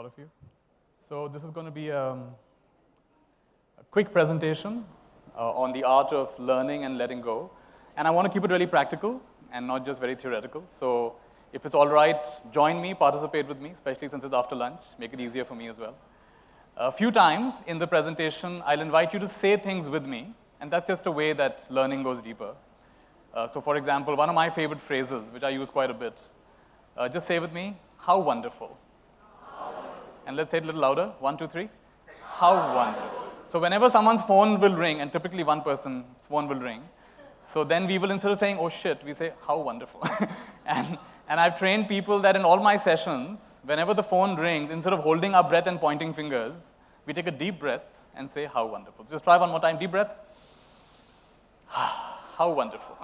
all of you. So this is going to be a quick presentation on the art of learning and letting go. And I want to keep it really practical and not just very theoretical. So if it's all right, join me, participate with me, especially since it's after lunch. Make it easier for me as well. A few times in the presentation, I'll invite you to say things with me, and that's just a way that learning goes deeper. So for example, one of my favorite phrases, which I use quite a bit, just say with me, how wonderful. How wonderful. And let's say it a little louder, 1, 2, 3. How wonderful. So whenever someone's phone will ring, and typically one person's phone will ring, so then we will, instead of saying, oh shit, we say, how wonderful. And I've trained people that in all my sessions, whenever the phone rings, instead of holding our breath and pointing fingers, we take a deep breath and say, how wonderful. Just try one more time, deep breath. How wonderful.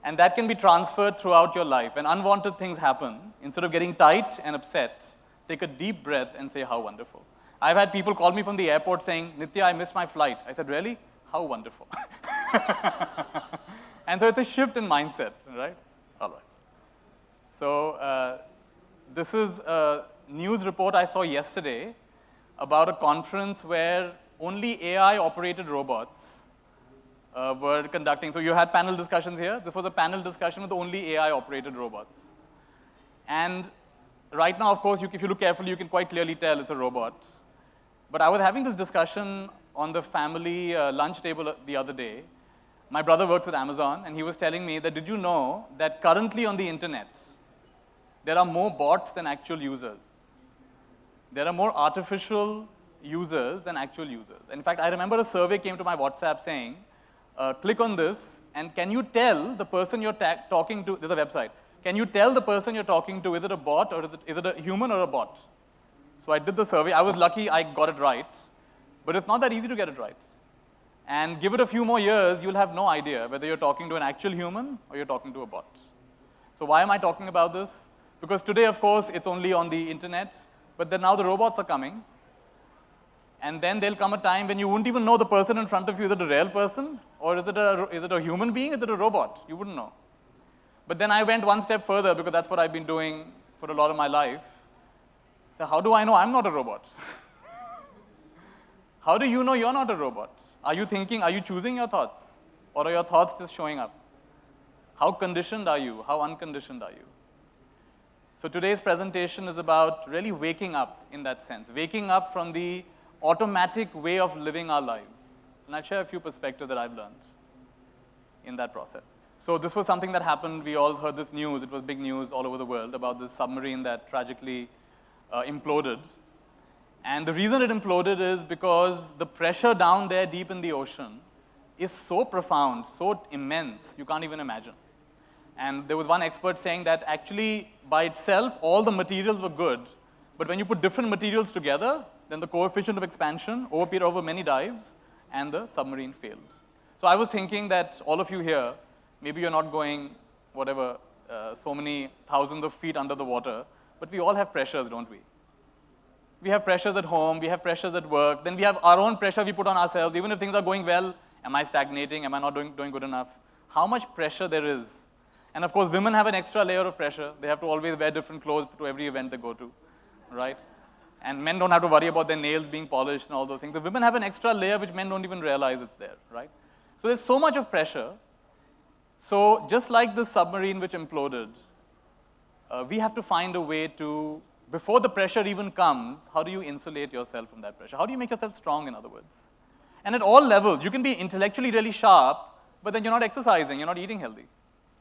And that can be transferred throughout your life. When unwanted things happen, instead of getting tight and upset, take a deep breath and say, how wonderful. I've had people call me from the airport saying, Nithya, I missed my flight. I said, really? How wonderful. And so it's a shift in mindset, right? All right. So this is a news report I saw yesterday about a conference where only AI-operated robots were conducting. So you had panel discussions here. This was a panel discussion with only AI-operated robots. And right now, of course, if you look carefully, you can quite clearly tell it's a robot. But I was having this discussion on the family lunch table the other day. My brother works with Amazon, and he was telling me that, did you know that currently on the internet, there are more bots than actual users? There are more artificial users than actual users. In fact, I remember a survey came to my WhatsApp saying, click on this, and can you tell the person you're talking to, there's a website, can you tell the person you're talking to, is it a bot or is it a human or a bot? So I did the survey. I was lucky I got it right, but it's not that easy to get it right. And give it a few more years, you'll have no idea whether you're talking to an actual human or you're talking to a bot. So why am I talking about this? Because today, of course, it's only on the internet, but then now the robots are coming. And then there'll come a time when you wouldn't even know the person in front of you. Is it a real person? Or is it a human being? Is it a robot? You wouldn't know. But then I went one step further, because that's what I've been doing for a lot of my life. So how do I know I'm not a robot? How do you know you're not a robot? Are you thinking, are you choosing your thoughts? Or are your thoughts just showing up? How conditioned are you? How unconditioned are you? So today's presentation is about really waking up in that sense. Waking up from the automatic way of living our lives. And I'll share a few perspectives that I've learned in that process. So this was something that happened. We all heard this news. It was big news all over the world about this submarine that tragically imploded. And the reason it imploded is because the pressure down there deep in the ocean is so profound, so immense, you can't even imagine. And there was one expert saying that actually, by itself, all the materials were good, but when you put different materials together, then the coefficient of expansion over many dives, and the submarine failed. So I was thinking that all of you here, maybe you're not going, whatever, so many thousands of feet under the water, but we all have pressures, don't we? We have pressures at home, we have pressures at work, then we have our own pressure we put on ourselves. Even if things are going well, am I stagnating? Am I not doing good enough? How much pressure there is. And of course, women have an extra layer of pressure. They have to always wear different clothes to every event they go to, right? And men don't have to worry about their nails being polished and all those things. The women have an extra layer which men don't even realize it's there, right? So there's so much of pressure. So just like the submarine which imploded, we have to find a way to, before the pressure even comes, how do you insulate yourself from that pressure? How do you make yourself strong, in other words? And at all levels, you can be intellectually really sharp, but then you're not exercising, you're not eating healthy.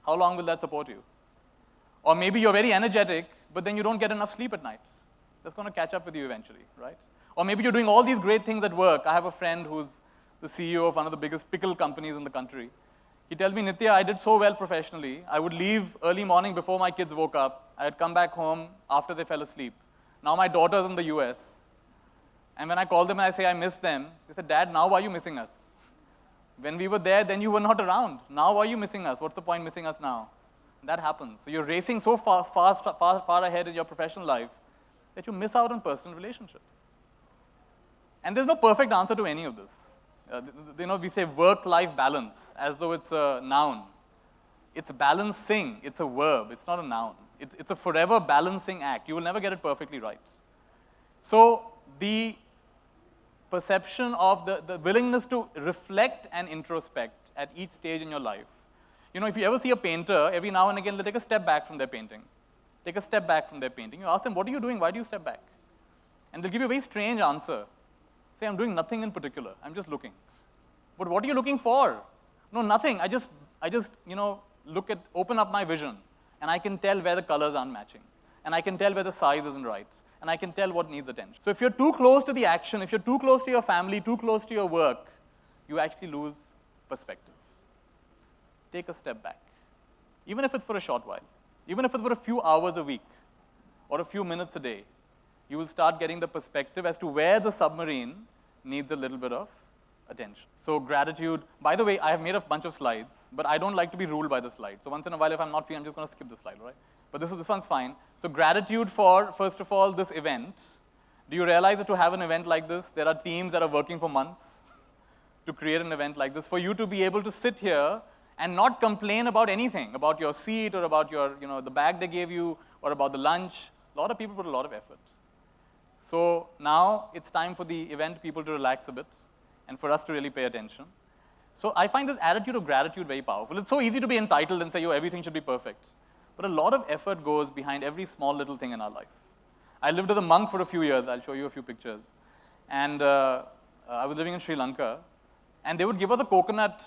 How long will that support you? Or maybe you're very energetic, but then you don't get enough sleep at night. That's going to catch up with you eventually, right? Or maybe you're doing all these great things at work. I have a friend who's the CEO of one of the biggest pickle companies in the country. He tells me, Nithya, I did so well professionally. I would leave early morning before my kids woke up. I'd come back home after they fell asleep. Now my daughter's in the US. And when I call them and I say I miss them, they say, Dad, now why are you missing us? When we were there, then you were not around. Now why are you missing us? What's the point missing us now? That happens. So you're racing so far ahead in your professional life that you miss out on personal relationships. And there's no perfect answer to any of this. We say work-life balance as though it's a noun. It's balancing. It's a verb. It's not a noun. It's a forever balancing act. You will never get it perfectly right. So the perception of the willingness to reflect and introspect at each stage in your life. You know, if you ever see a painter, every now and again they take a step back from their painting. Take a step back from their painting. You ask them, what are you doing? Why do you step back? And they'll give you a very strange answer. Say, I'm doing nothing in particular. I'm just looking. But what are you looking for? No, nothing. I just open up my vision, and I can tell where the colors aren't matching. And I can tell where the size isn't right. And I can tell what needs attention. So if you're too close to the action, if you're too close to your family, too close to your work, you actually lose perspective. Take a step back. Even if it's for a short while. Even if it's for a few hours a week or a few minutes a day, you will start getting the perspective as to where the submarine needs a little bit of attention. So gratitude, by the way, I have made a bunch of slides, but I don't like to be ruled by the slide. So once in a while, if I'm not free, I'm just going to skip the slide, right? But this one's fine. So gratitude for, first of all, this event. Do you realize that to have an event like this, there are teams that are working for months to create an event like this, for you to be able to sit here and not complain about anything, about your seat or about your, the bag they gave you or about the lunch. A lot of people put a lot of effort. So now it's time for the event people to relax a bit and for us to really pay attention. So I find this attitude of gratitude very powerful. It's so easy to be entitled and say, everything should be perfect. But a lot of effort goes behind every small little thing in our life. I lived as a monk for a few years. I'll show you a few pictures. And I was living in Sri Lanka, and they would give us a coconut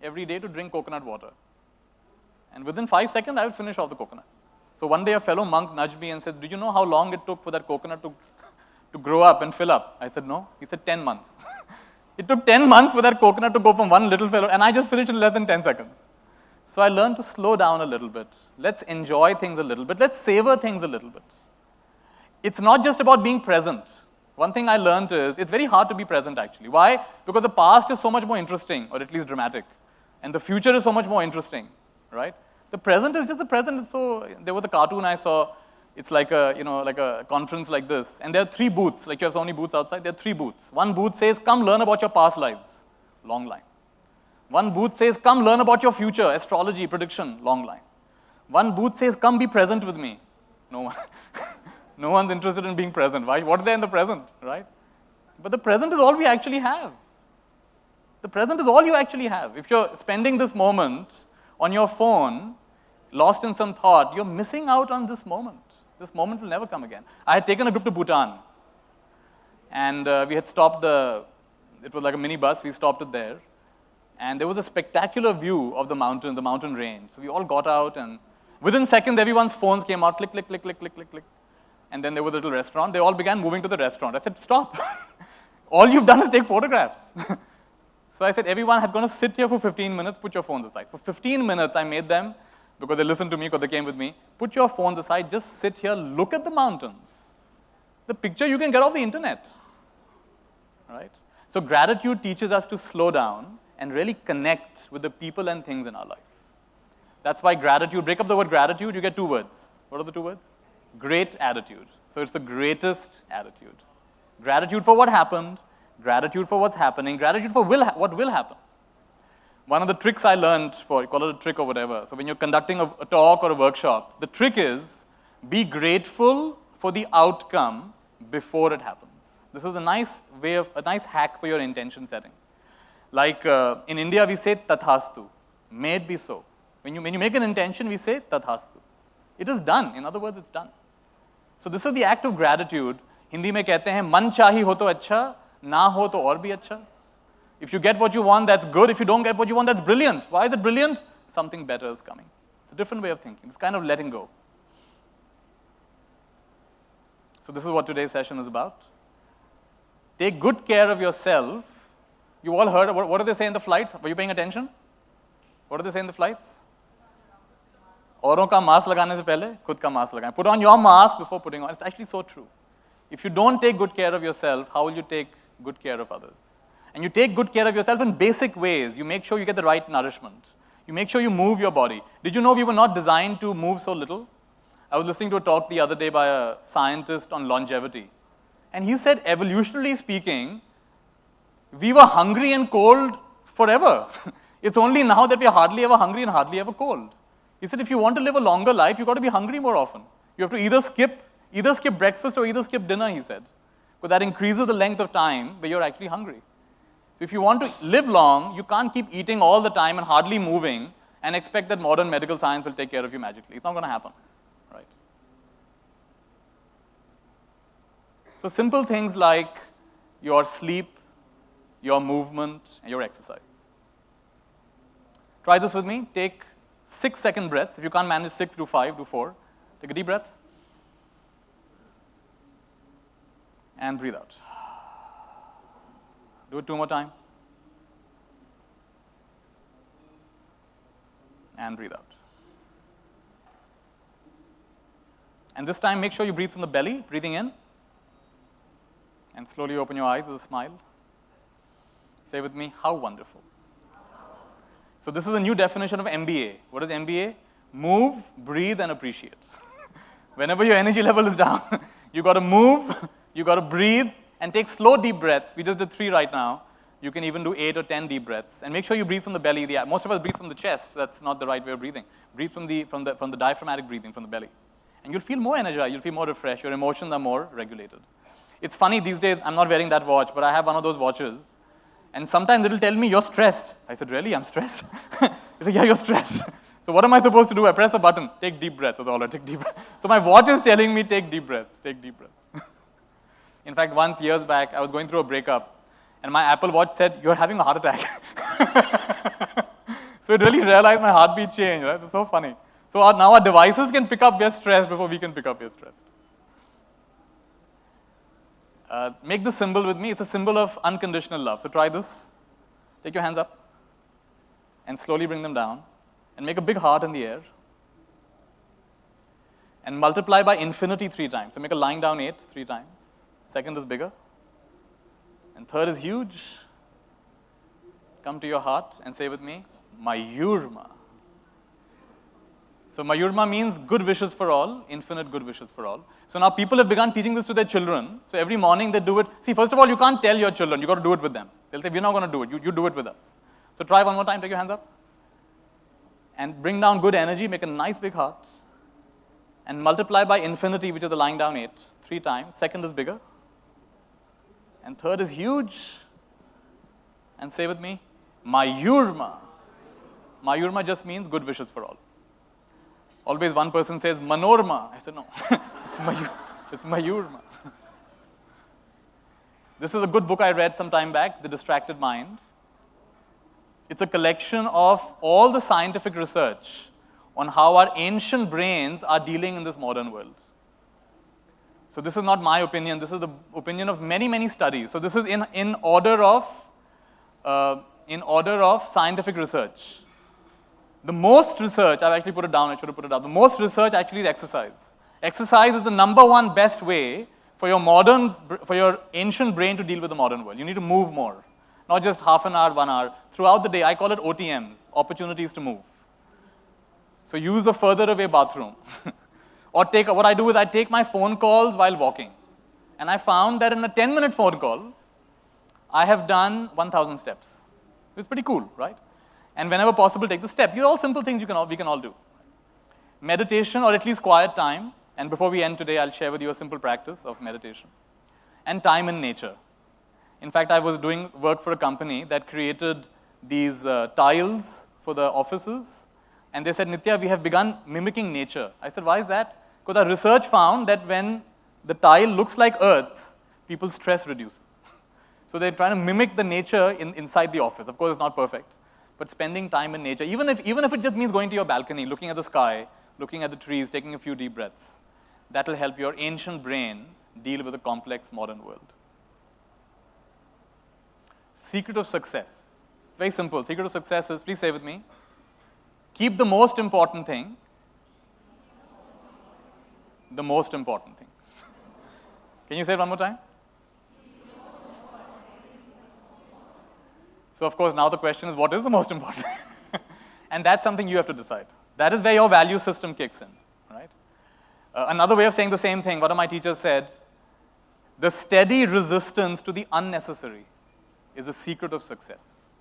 every day to drink coconut water. And within 5 seconds, I would finish off the coconut. So one day a fellow monk nudged me and said, do you know how long it took for that coconut to grow up and fill up? I said, no. He said, 10 months. It took 10 months for that coconut to go from one little fellow, and I just finished in less than 10 seconds. So I learned to slow down a little bit. Let's enjoy things a little bit. Let's savor things a little bit. It's not just about being present. One thing I learned is it's very hard to be present, actually. Why? Because the past is so much more interesting, or at least dramatic. And the future is so much more interesting, right? The present is just the present. So there was a cartoon I saw. It's like a conference like this. And there are 3 booths. Like you have so many booths outside. There are 3 booths. One booth says, come learn about your past lives. Long line. One booth says, come learn about your future, astrology, prediction, long line. One booth says, come be present with me. No one. No one's interested in being present. Why? What's there in the present, right? But the present is all we actually have. The present is all you actually have. If you're spending this moment on your phone, lost in some thought, you're missing out on this moment. This moment will never come again. I had taken a group to Bhutan, and we had stopped it was like a mini bus, we stopped it there. And there was a spectacular view of the mountain range. So we all got out, and within seconds, everyone's phones came out, click, click, click, click, click, click, click. And then there was a little restaurant. They all began moving to the restaurant. I said, stop. All you've done is take photographs. So I said, everyone had going to sit here for 15 minutes, put your phones aside. For 15 minutes, I made them, because they listened to me, because they came with me, put your phones aside, just sit here, look at the mountains. The picture you can get off the internet, right? So gratitude teaches us to slow down and really connect with the people and things in our life. That's why gratitude, break up the word gratitude, you get 2 words. What are the 2 words? Great attitude. So it's the greatest attitude. Gratitude for what happened, gratitude for what's happening, gratitude for what will happen. One of the tricks I learned call it a trick or whatever. So when you're conducting a talk or a workshop, the trick is be grateful for the outcome before it happens. This is a nice hack for your intention setting. Like in India, we say tathastu, may it be so. When you make an intention, we say tathastu. It is done. In other words, it's done. So this is the act of gratitude. Hindi mein kehte hain, man chahi ho to acha, na ho to aur bhi acha. If you get what you want, that's good. If you don't get what you want, that's brilliant. Why is it brilliant? Something better is coming. It's a different way of thinking. It's kind of letting go. So this is what today's session is about. Take good care of yourself. You all heard, what do they say in the flights? Were you paying attention? What do they say in the flights? औरों का mask लगाने से पहले खुद का mask लगाएं. Put on your mask before putting on. It's actually so true. If you don't take good care of yourself, how will you take good care of others? And you take good care of yourself in basic ways. You make sure you get the right nourishment. You make sure you move your body. Did you know we were not designed to move so little? I was listening to a talk the other day by a scientist on longevity. And he said, evolutionarily speaking, we were hungry and cold forever. It's only now that we are hardly ever hungry and hardly ever cold. He said, if you want to live a longer life, you've got to be hungry more often. You have to either skip breakfast or either skip dinner, he said. because that increases the length of time where you're actually hungry. So if you want to live long, you can't keep eating all the time and hardly moving and expect that modern medical science will take care of you magically. It's not going to happen, right? So simple things like your sleep, your movement, and your exercise. Try this with me. Take 6-second breaths. If you can't manage 6, do 5, do 4. Take a deep breath. And breathe out. Do it 2 more times. And breathe out. And this time, make sure you breathe from the belly, breathing in. And slowly open your eyes with a smile. Say with me, how wonderful. So this is a new definition of MBA. What is MBA? Move, breathe, and appreciate. Whenever your energy level is down, you got to move, you got to breathe, and take slow, deep breaths. We just did 3 right now. You can even do 8 or 10 deep breaths. And make sure you breathe from the belly. Most of us breathe from the chest. That's not the right way of breathing. Breathe from the diaphragmatic breathing, from the belly. And you'll feel more energized. You'll feel more refreshed. Your emotions are more regulated. It's funny, these days, I'm not wearing that watch, but I have one of those watches. And sometimes it'll tell me, you're stressed. I said, really? I'm stressed? He said, yeah, you're stressed. So what am I supposed to do? I press a button, take deep breaths. That's all, take deep breaths. So my watch is telling me, take deep breaths, take deep breaths. In fact, once, years back, I was going through a breakup, and my Apple Watch said, you're having a heart attack. So it really realized my heartbeat changed, right? It's so funny. So now our devices can pick up we're stressed before we can pick up we're stressed. Make the symbol with me. It's a symbol of unconditional love. So try this. Take your hands up and slowly bring them down and make a big heart in the air and multiply by infinity 3 times. So make a lying down 8 3 times. Second is bigger and third is huge. Come to your heart and say with me, Mayura. So Mayura means good wishes for all, infinite good wishes for all. So now people have begun teaching this to their children. So every morning they do it. See, first of all, you can't tell your children. You got to do it with them. They'll say, we're not going to do it. You do it with us. So try one more time. Take your hands up. And bring down good energy. Make a nice big heart. And multiply by infinity, which is the lying down 8, 3 times. Second is bigger. And third is huge. And say with me, Mayura. Mayura just means good wishes for all. Always one person says, Manorma. I said, no, it's Mayura. This is a good book I read some time back, The Distracted Mind. It's a collection of all the scientific research on how our ancient brains are dealing in this modern world. So this is not my opinion. This is the opinion of many, many studies. So this is in order of scientific research. The most research, I've actually put it down, I should have put it up. The most research actually is exercise. Exercise is the #1 best way for your ancient brain to deal with the modern world. You need to move more. Not just half an hour, 1 hour. Throughout the day, I call it OTMs, opportunities to move. So use a further away bathroom. Or what I do is I take my phone calls while walking. And I found that in a 10-minute phone call, I have done 1,000 steps. It's pretty cool, right? And whenever possible, take the step. These are all simple things we can all do. Meditation, or at least quiet time. And before we end today, I'll share with you a simple practice of meditation. And time in nature. In fact, I was doing work for a company that created these tiles for the offices. And they said, Nithya, we have begun mimicking nature. I said, why is that? Because our research found that when the tile looks like earth, people's stress reduces. So they're trying to mimic the nature inside the office. Of course, it's not perfect. But spending time in nature, even if it just means going to your balcony, looking at the sky, looking at the trees, taking a few deep breaths, that will help your ancient brain deal with a complex modern world. Secret of success. It's very simple. Secret of success is, please say with me, keep the most important thing the most important thing. Can you say it one more time? So of course, now the question is, what is the most important? And that's something you have to decide. That is where your value system kicks in, right? Another way of saying the same thing, one of my teachers said, the steady resistance to the unnecessary is the secret of success.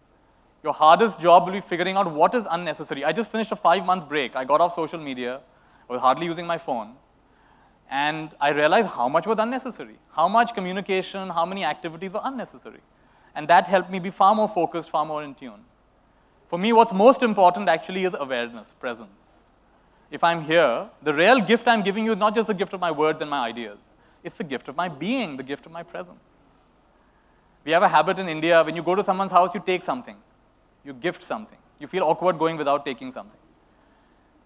Your hardest job will be figuring out what is unnecessary. I just finished a 5-month break. I got off social media. I was hardly using my phone. And I realized how much was unnecessary, how much communication, how many activities were unnecessary. And that helped me be far more focused, far more in tune. For me, what's most important actually is awareness, presence. If I'm here, the real gift I'm giving you is not just the gift of my words and my ideas. It's the gift of my being, the gift of my presence. We have a habit in India, when you go to someone's house, you take something. You gift something. You feel awkward going without taking something.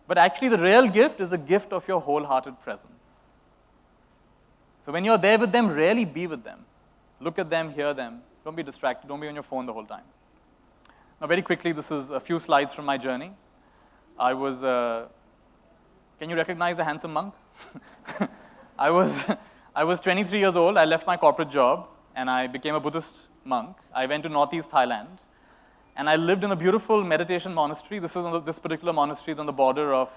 But actually, the real gift is the gift of your wholehearted presence. So when you're there with them, really be with them. Look at them, hear them. Don't be distracted. Don't be on your phone the whole time. Now, very quickly, this is a few slides from my journey. I was, can you recognize the handsome monk? I was 23 years old. I left my corporate job, and I became a Buddhist monk. I went to northeast Thailand, and I lived in a beautiful meditation monastery. This particular monastery is on the border of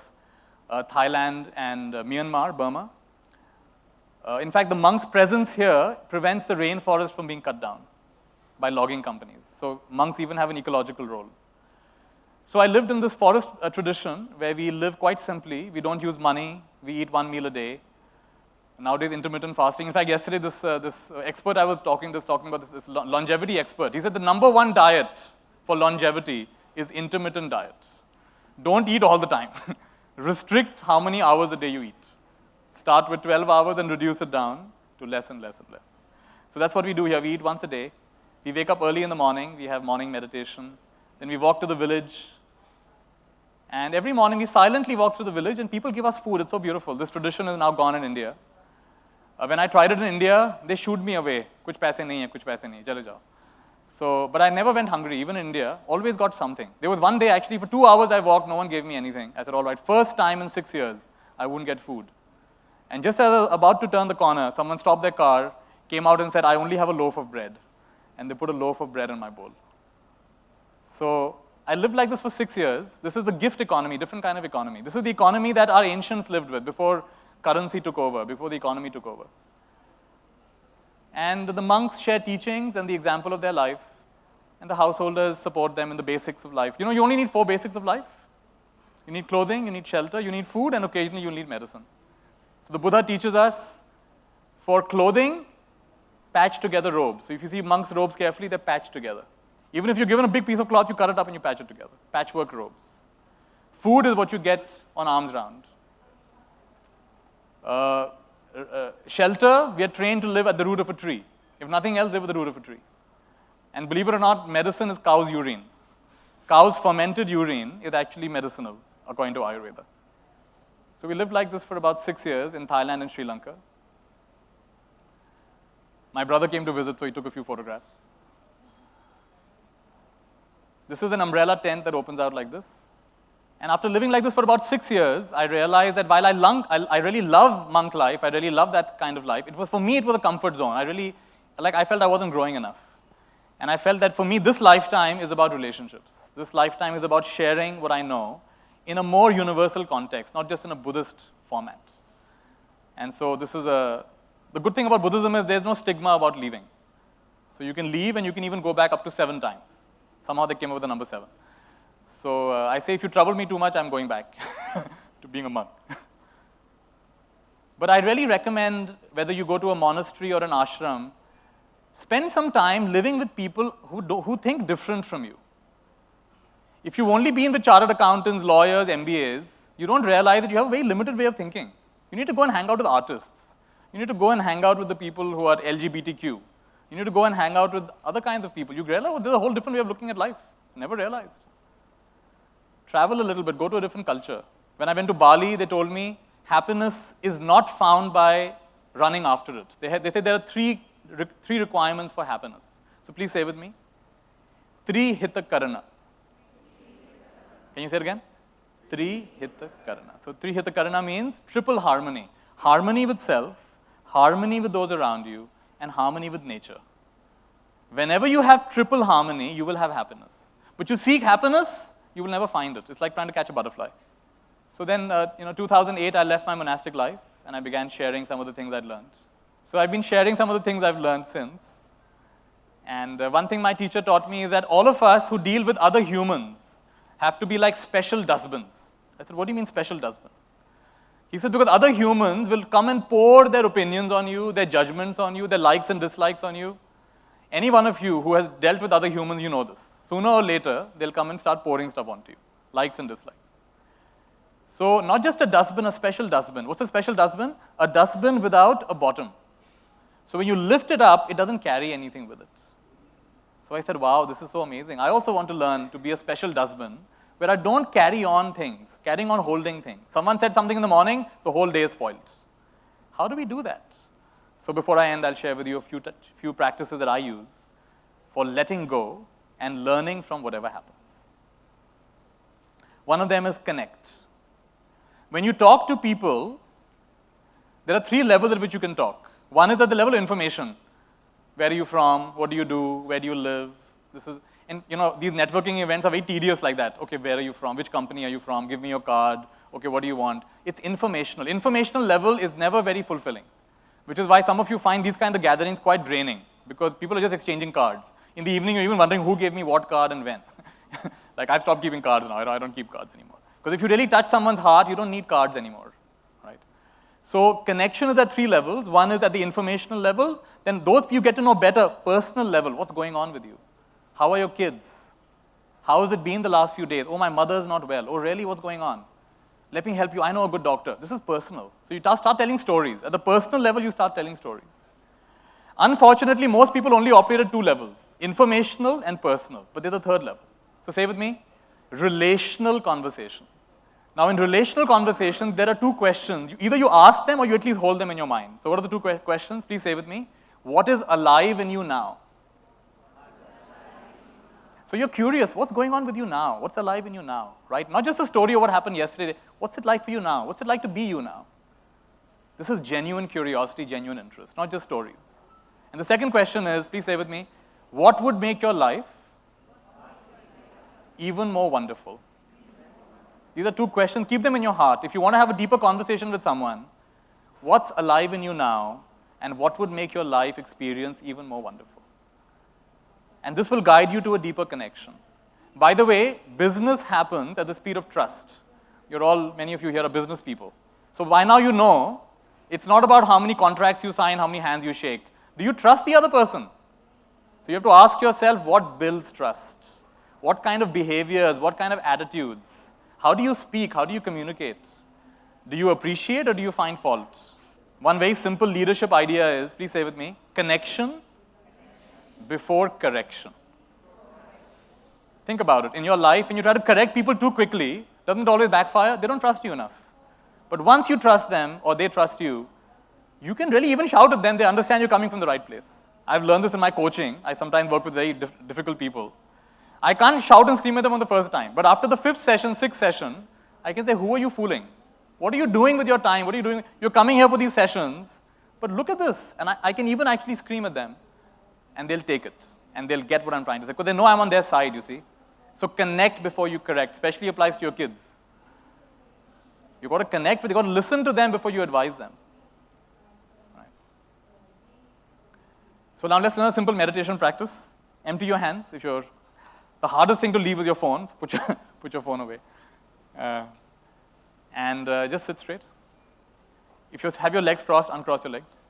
Thailand and Myanmar, Burma. In fact, the monk's presence here prevents the rainforest from being cut down by logging companies. So monks even have an ecological role. So I lived in this forest tradition where we live quite simply. We don't use money. We eat one meal a day. Nowadays, intermittent fasting. In fact, yesterday, this expert I was talking about, this longevity expert, he said the number one diet for longevity is intermittent diet. Don't eat all the time. Restrict how many hours a day you eat. Start with 12 hours and reduce it down to less and less and less. So that's what we do here. We eat once a day. We wake up early in the morning. We have morning meditation. Then we walk to the village. And every morning we silently walk through the village and people give us food. It's so beautiful. This tradition is now gone in India. When I tried it in India, they shooed me away. Kuch paise nahi hai, kuch paise nahi hai, chale jao. So, but I never went hungry, even in India. Always got something. There was one day actually, for 2 hours I walked, no one gave me anything. I said, all right, first time in 6 years, I wouldn't get food. And just as I was about to turn the corner, someone stopped their car, came out and said, I only have a loaf of bread. And they put a loaf of bread in my bowl. So I lived like this for 6 years. This is the gift economy, different kind of economy. This is the economy that our ancients lived with before currency took over, before the economy took over. And the monks share teachings and the example of their life. And the householders support them in the basics of life. You know, you only need 4 basics of life. You need clothing, you need shelter, you need food, and occasionally you need medicine. So the Buddha teaches us, for clothing, patch together robes. So if you see monks' robes carefully, they're patched together. Even if you're given a big piece of cloth, you cut it up and you patch it together. Patchwork robes. Food is what you get on arms round. Shelter, we are trained to live at the root of a tree. If nothing else, live at the root of a tree. And believe it or not, medicine is cow's urine. Cow's fermented urine is actually medicinal, according to Ayurveda. So we lived like this for about 6 years in Thailand and Sri Lanka. My brother came to visit, so he took a few photographs. This is an umbrella tent that opens out like this. And after living like this for about 6 years, I realized that while I really love monk life, I really love that kind of life, for me, it was a comfort zone. I felt I wasn't growing enough. And I felt that for me, this lifetime is about relationships. This lifetime is about sharing what I know in a more universal context, not just in a Buddhist format. And so the good thing about Buddhism is there's no stigma about leaving. So you can leave and you can even go back up to 7 times. Somehow they came up with the number 7. So I say, if you trouble me too much, I'm going back to being a monk. But I really recommend, whether you go to a monastery or an ashram, spend some time living with people who think different from you. If you've only been with chartered accountants, lawyers, MBAs, you don't realize that you have a very limited way of thinking. You need to go and hang out with artists. You need to go and hang out with the people who are LGBTQ. You need to go and hang out with other kinds of people. You realize, oh, there's a whole different way of looking at life. Never realized. Travel a little bit, go to a different culture. When I went to Bali, they told me happiness is not found by running after it. They said there are three requirements for happiness. So please say with me. Tri hita karana. Can you say it again? Tri hita karana. So tri hita karana means triple harmony. Harmony with self, harmony with those around you, and harmony with nature. Whenever you have triple harmony, you will have happiness. But you seek happiness, you will never find it. It's like trying to catch a butterfly. So then, 2008, I left my monastic life, and I began sharing some of the things I'd learned. So I've been sharing some of the things I've learned since. And one thing my teacher taught me is that all of us who deal with other humans have to be like special dustbins. I said, what do you mean special dustbin? He said, because other humans will come and pour their opinions on you, their judgments on you, their likes and dislikes on you. Any one of you who has dealt with other humans, you know this. Sooner or later, they'll come and start pouring stuff onto you, likes and dislikes. So not just a dustbin, a special dustbin. What's a special dustbin? A dustbin without a bottom. So when you lift it up, it doesn't carry anything with it. So I said, wow, this is so amazing. I also want to learn to be a special dustbin where I don't carry on things, carrying on holding things. Someone said something in the morning, the whole day is spoiled. How do we do that? So before I end, I'll share with you a few practices that I use for letting go and learning from whatever happens. One of them is connect. When you talk to people, there are 3 levels at which you can talk. One is at the level of information. Where are you from? What do you do? Where do you live? And these networking events are very tedious like that. Okay, where are you from? Which company are you from? Give me your card. Okay, what do you want? It's informational. Informational level is never very fulfilling, which is why some of you find these kinds of gatherings quite draining, because people are just exchanging cards. In the evening, you're even wondering who gave me what card and when. Like, I've stopped keeping cards now. I don't keep cards anymore. Because if you really touch someone's heart, you don't need cards anymore, right? So connection is at 3 levels. One is at the informational level. Then those you get to know better, personal level, what's going on with you. How are your kids? How has it been the last few days? Oh, my mother's not well. Oh, really? What's going on? Let me help you. I know a good doctor. This is personal. So you start telling stories. At the personal level, you start telling stories. Unfortunately, most people only operate at 2 levels, informational and personal. But there's a 3rd level. So say with me, relational conversations. Now, in relational conversations, there are 2 questions. Either you ask them or you at least hold them in your mind. So what are the 2 questions? Please say with me. What is alive in you now? So you're curious, what's going on with you now? What's alive in you now, right? Not just a story of what happened yesterday. What's it like for you now? What's it like to be you now? This is genuine curiosity, genuine interest, not just stories. And the second question is, please say with me, what would make your life even more wonderful? These are 2 questions. Keep them in your heart. If you want to have a deeper conversation with someone, what's alive in you now, and what would make your life experience even more wonderful? And this will guide you to a deeper connection. By the way, business happens at the speed of trust. Many of you here are business people. So by now you know, it's not about how many contracts you sign, how many hands you shake. Do you trust the other person? So you have to ask yourself, what builds trust? What kind of behaviors, what kind of attitudes? How do you speak? How do you communicate? Do you appreciate or do you find fault? One very simple leadership idea is, please say with me, connection before correction. Think about it. In your life, when you try to correct people too quickly, doesn't it always backfire? They don't trust you enough. But once you trust them or they trust you, you can really even shout at them. They understand you're coming from the right place. I've learned this in my coaching. I sometimes work with very difficult people. I can't shout and scream at them on the first time. But after the 5th session, 6th session, I can say, who are you fooling? What are you doing with your time? What are you doing? You're coming here for these sessions, but look at this. And I can even actually scream at them, and they'll take it. And they'll get what I'm trying to say. Because they know I'm on their side, you see. So connect before you correct, especially applies to your kids. You've got to connect with, you've got to listen to them before you advise them. Right. So now let's learn a simple meditation practice. Empty your hands. The hardest thing to leave is your phones. Put your phone away. And just sit straight. If you have your legs crossed, uncross your legs.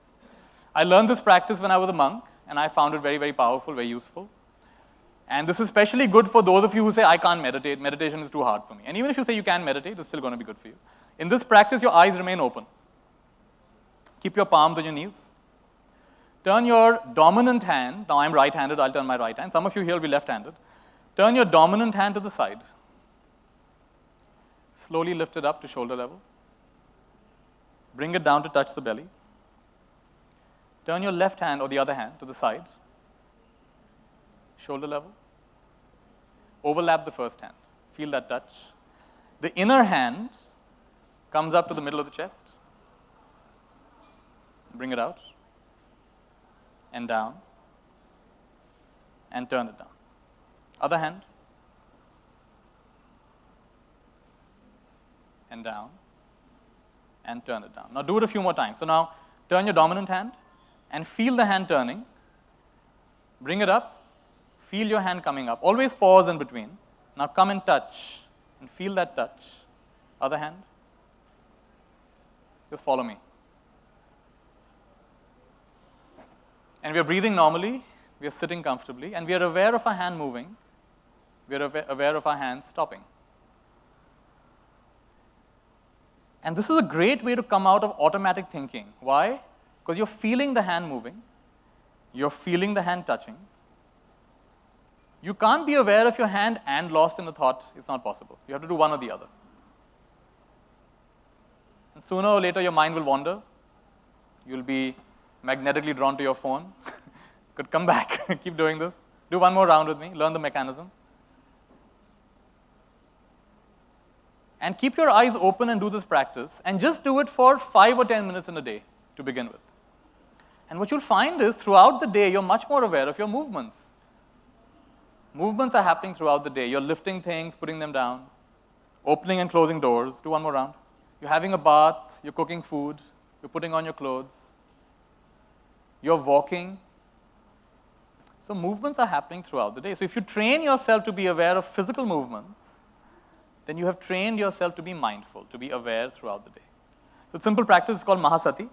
I learned this practice when I was a monk, and I found it very, very powerful, very useful. And this is especially good for those of you who say, I can't meditate. Meditation is too hard for me. And even if you say you can meditate, it's still going to be good for you. In this practice, your eyes remain open. Keep your palms on your knees. Turn your dominant hand. Now, I'm right-handed. I'll turn my right hand. Some of you here will be left-handed. Turn your dominant hand to the side. Slowly lift it up to shoulder level. Bring it down to touch the belly. Turn your left hand or the other hand to the side. Shoulder level. Overlap the first hand. Feel that touch. The inner hand comes up to the middle of the chest. Bring it out. And down. And turn it down. Other hand. And down. And turn it down. Now do it a few more times. So now turn your dominant hand and feel the hand turning. Bring it up. Feel your hand coming up. Always pause in between. Now come and touch. And feel that touch. Other hand. Just follow me. And we are breathing normally, we are sitting comfortably, and we are aware of our hand moving. We are aware of our hand stopping. And this is a great way to come out of automatic thinking. Why? Because you're feeling the hand moving. You're feeling the hand touching. You can't be aware of your hand and lost in the thought. It's not possible. You have to do one or the other. And sooner or later, your mind will wander. You'll be magnetically drawn to your phone. Could come back. Keep doing this. Do one more round with me. Learn the mechanism. And keep your eyes open and do this practice. And just do it for 5 or 10 minutes in a day to begin with. And what you'll find is throughout the day, you're much more aware of your movements. Movements are happening throughout the day. You're lifting things, putting them down, opening and closing doors. Do one more round. You're having a bath. You're cooking food. You're putting on your clothes. You're walking. So movements are happening throughout the day. So if you train yourself to be aware of physical movements, then you have trained yourself to be mindful, to be aware throughout the day. So it's simple practice. It's called Mahasati.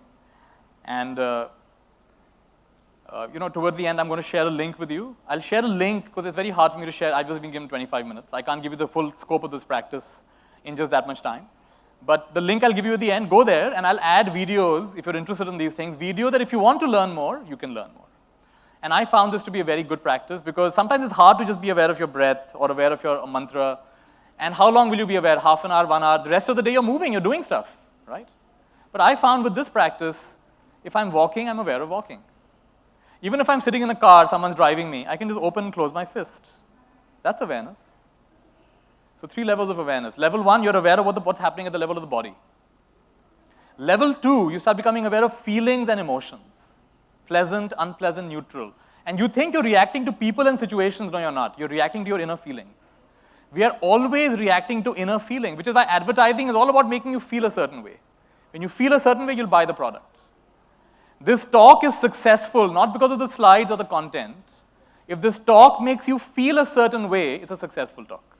And toward the end, I'm going to share a link with you. I'll share a link because it's very hard for me to share. I've just been given 25 minutes. I can't give you the full scope of this practice in just that much time. But the link I'll give you at the end, go there, and I'll add videos, if you're interested in these things, video that if you want to learn more, you can learn more. And I found this to be a very good practice because sometimes it's hard to just be aware of your breath or aware of your mantra. And how long will you be aware? Half an hour, 1 hour? The rest of the day you're moving, you're doing stuff, right? But I found with this practice, if I'm walking, I'm aware of walking. Even if I'm sitting in a car, someone's driving me, I can just open and close my fists. That's awareness. So 3 levels of awareness. Level 1, you're aware of what's happening at the level of the body. Level 2, you start becoming aware of feelings and emotions. Pleasant, unpleasant, neutral. And you think you're reacting to people and situations. No, you're not. You're reacting to your inner feelings. We are always reacting to inner feeling, which is why advertising is all about making you feel a certain way. When you feel a certain way, you'll buy the product. This talk is successful not because of the slides or the content. If this talk makes you feel a certain way, it's a successful talk.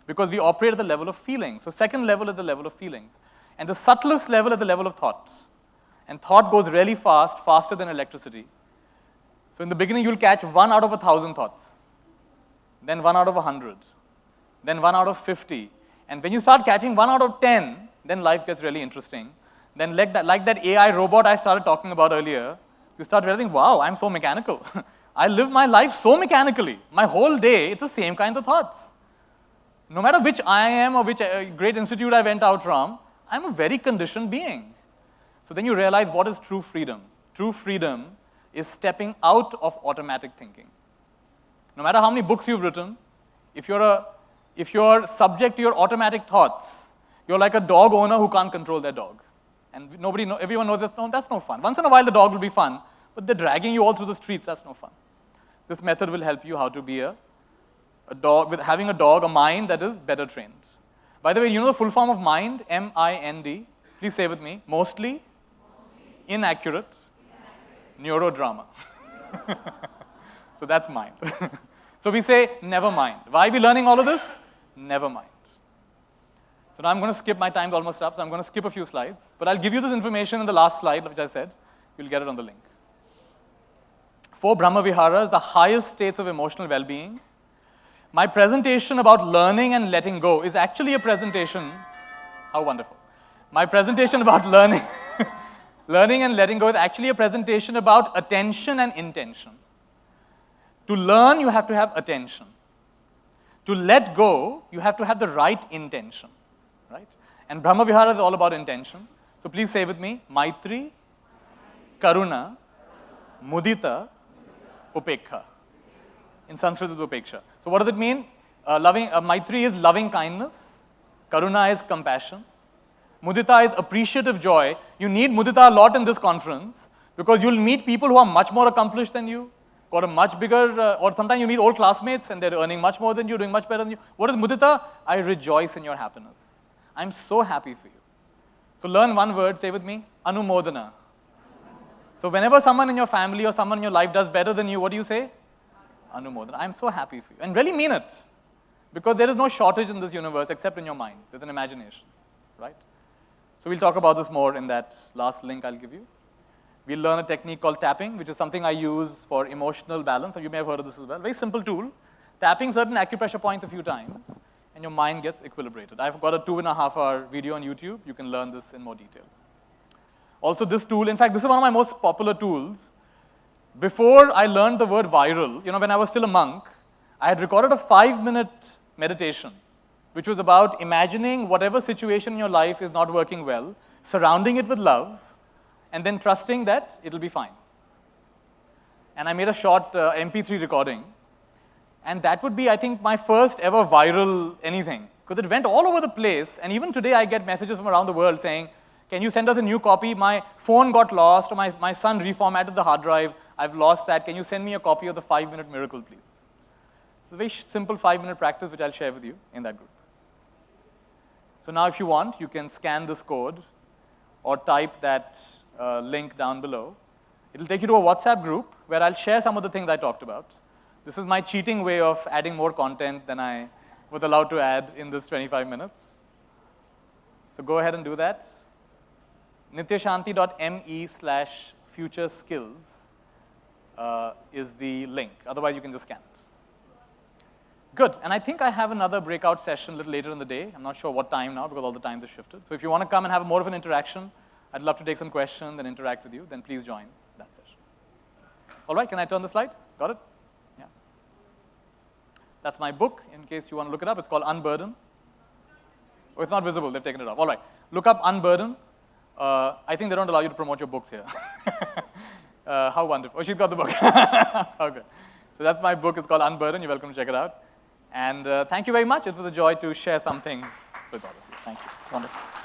Because we operate at the level of feelings. So second level is the level of feelings. And the subtlest level is the level of thoughts. And thought goes really fast, faster than electricity. So in the beginning, you'll catch 1 out of 1,000 thoughts. Then 1 out of 100. Then 1 out of 50. And when you start catching 1 out of 10, then life gets really interesting. Then like that AI robot I started talking about earlier, you start realizing, wow, I'm so mechanical. I live my life so mechanically. My whole day, it's the same kinds of thoughts. No matter which I am or which great institute I went out from, I'm a very conditioned being. So then you realize what is true freedom. True freedom is stepping out of automatic thinking. No matter how many books you've written, if you're subject to your automatic thoughts, you're like a dog owner who can't control their dog. And everyone knows that's no fun. Once in a while the dog will be fun, but they're dragging you all through the streets, that's no fun. This method will help you how to be a dog, with having a mind that is better trained. By the way, you know the full form of mind, M-I-N-D? Please say with me, mostly inaccurate neurodrama. So that's mind. So we say, never mind. Why are we learning all of this? Never mind. So now I'm going to skip, my time's almost up, so I'm going to skip a few slides. But I'll give you this information in the last slide, which I said. You'll get it on the link. 4 Brahma Viharas, the highest states of emotional well-being. My presentation about learning and letting go is actually a presentation, how wonderful. My presentation about learning and letting go is actually a presentation about attention and intention. To learn, you have to have attention. To let go, you have to have the right intention, right? And Brahma Vihara is all about intention. So please say with me, Maitri, Karuna, Mudita, Upekha. In Sanskrit, it's Upeksha. So what does it mean? Maitri is loving kindness. Karuna is compassion. Mudita is appreciative joy. You need mudita a lot in this conference because you'll meet people who are much more accomplished than you, got a much bigger, or sometimes you meet old classmates and they're earning much more than you, doing much better than you. What is mudita? I rejoice in your happiness. I'm so happy for you. So learn one word, say with me, Anumodana. So whenever someone in your family or someone in your life does better than you, what do you say? Anumodana. I'm so happy for you. And really mean it. Because there is no shortage in this universe except in your mind. There's an imagination, right? So we'll talk about this more in that last link I'll give you. We'll learn a technique called tapping, which is something I use for emotional balance. You may have heard of this as well. Very simple tool. Tapping certain acupressure points a few times, and your mind gets equilibrated. I've got a 2.5-hour video on YouTube. You can learn this in more detail. Also, this tool, in fact, this is one of my most popular tools. Before I learned the word viral, when I was still a monk, I had recorded a 5-minute meditation, which was about imagining whatever situation in your life is not working well, surrounding it with love, and then trusting that it'll be fine. And I made a short MP3 recording, and that would be, I think, my first ever viral anything, because it went all over the place, and even today I get messages from around the world saying, can you send us a new copy? My phone got lost, or my son reformatted the hard drive, I've lost that, can you send me a copy of the 5-minute miracle, please? It's a very simple 5-minute practice which I'll share with you in that group. So now if you want, you can scan this code or type that link down below. It'll take you to a WhatsApp group where I'll share some of the things I talked about. This is my cheating way of adding more content than I was allowed to add in this 25 minutes. So go ahead and do that. nithyashanti.me/future skills is the link. Otherwise, you can just scan it. Good, and I think I have another breakout session a little later in the day. I'm not sure what time now because all the times have shifted. So if you want to come and have more of an interaction, I'd love to take some questions and interact with you, then please join that session. All right, can I turn the slide? Got it? Yeah. That's my book, in case you want to look it up. It's called Unburden. Oh, it's not visible, they've taken it off. All right, look up Unburden. I think they don't allow you to promote your books here. How wonderful. Oh, she's got the book. Okay. So that's my book. It's called Unburden. You're welcome to check it out. And thank you very much. It was a joy to share some things with all of you. Thank you. Wonderful.